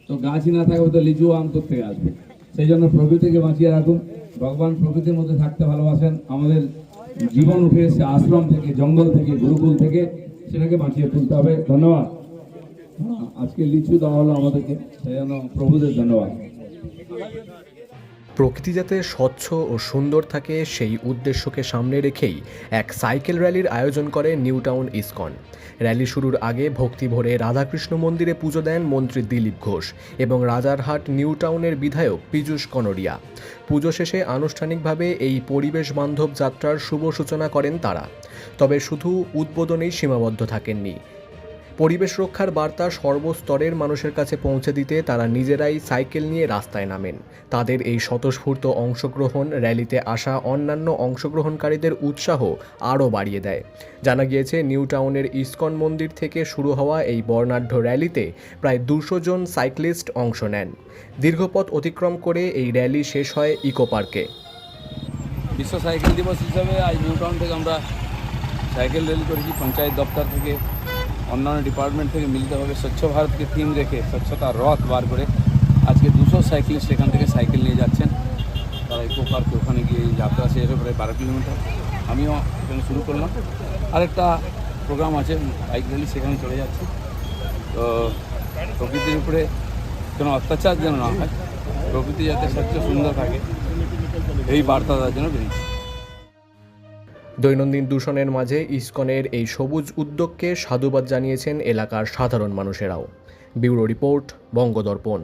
তো গাছই না থাকবে তো লিচু আম থেকে আসবে। সেই জন্য প্রকৃতিকে বাঁচিয়ে রাখুন। ভগবান প্রকৃতির মধ্যে থাকতে ভালোবাসেন। আমাদের জীবন উঠে এসে আশ্রম থেকে, জঙ্গল থেকে, গুরুকুল থেকে, সেটাকে বাঁচিয়ে তুলতে হবে। ধন্যবাদ। আজকে লিচু দেওয়া হলো আমাদেরকে, সেই জন্য প্রভুদের ধন্যবাদ। প্রকৃতি যাতে স্বচ্ছ ও সুন্দর থাকে সেই উদ্দেশ্যকে সামনে রেখেই এক সাইকেল র্যালির আয়োজন করে নিউ টাউন ইসকন। র্যালি শুরুর আগে ভক্তি ভরে রাধাকৃষ্ণ মন্দিরে পুজো দেন মন্ত্রী দিলীপ ঘোষ এবং রাজারহাট নিউ টাউনের বিধায়ক পীযূষ কনোরিয়া। পুজো শেষে আনুষ্ঠানিকভাবে এই পরিবেশ বান্ধব যাত্রার শুভ সূচনা করেন তারা। তবে শুধু উদ্বোধনেই সীমাবদ্ধ থাকেননি। পরিবেশ রক্ষার বার্তা সর্বস্তরের মানুষের কাছে পৌঁছে দিতে তারা নিজেরাই সাইকেল নিয়ে রাস্তায় নামেন। তাদের এই স্বতঃস্ফূর্ত অংশগ্রহণ র্যালিতে আসা অন্যান্য অংশগ্রহণকারীদের উৎসাহ আরও বাড়িয়ে দেয়। জানা গিয়েছে নিউ টাউনের ইসকন মন্দির থেকে শুরু হওয়া এই বর্ণাঢ্য র্যালিতে প্রায় 200 জন সাইক্লিস্ট অংশ নেন। দীর্ঘপথ অতিক্রম করে এই র্যালি শেষ হয় ইকো পার্কে। বিশ্ব সাইকেল দিবস হিসাবে আজ নিউ টাউন থেকে আমরা সাইকেল র্যালি করেছি। পঞ্চায়েত দপ্তর থেকে, অন্যান্য ডিপার্টমেন্ট থেকে মিলিতভাবে স্বচ্ছ ভারতকে থিম রেখে স্বচ্ছতা রথ বার করে আজকে 200 সাইক্লিস্ট এখান থেকে সাইকেল নিয়ে যাচ্ছেন। তারা ইকো পার্কে ওখানে গিয়ে যাত্রা শেষ হয়ে প্রায় 12 কিলোমিটার। আমিও এখানে শুরু করলাম। আরেকটা প্রোগ্রাম আছে বাইক র্যালি, সেখানে চলে যাচ্ছি। তো প্রকৃতির উপরে কোনো অত্যাচার যেন না হয়, প্রকৃতি যাতে স্বচ্ছ সুন্দর থাকে, এই বার্তা দেওয়ার জন্য বেরিয়েছি। দৈনন্দিন দূষণের মাঝে ইসকনের এই সবুজ উদ্যোগকে সাধুবাদ জানিয়েছেন এলাকার সাধারণ মানুষেরাও। Bureau report, বঙ্গদর্পণ।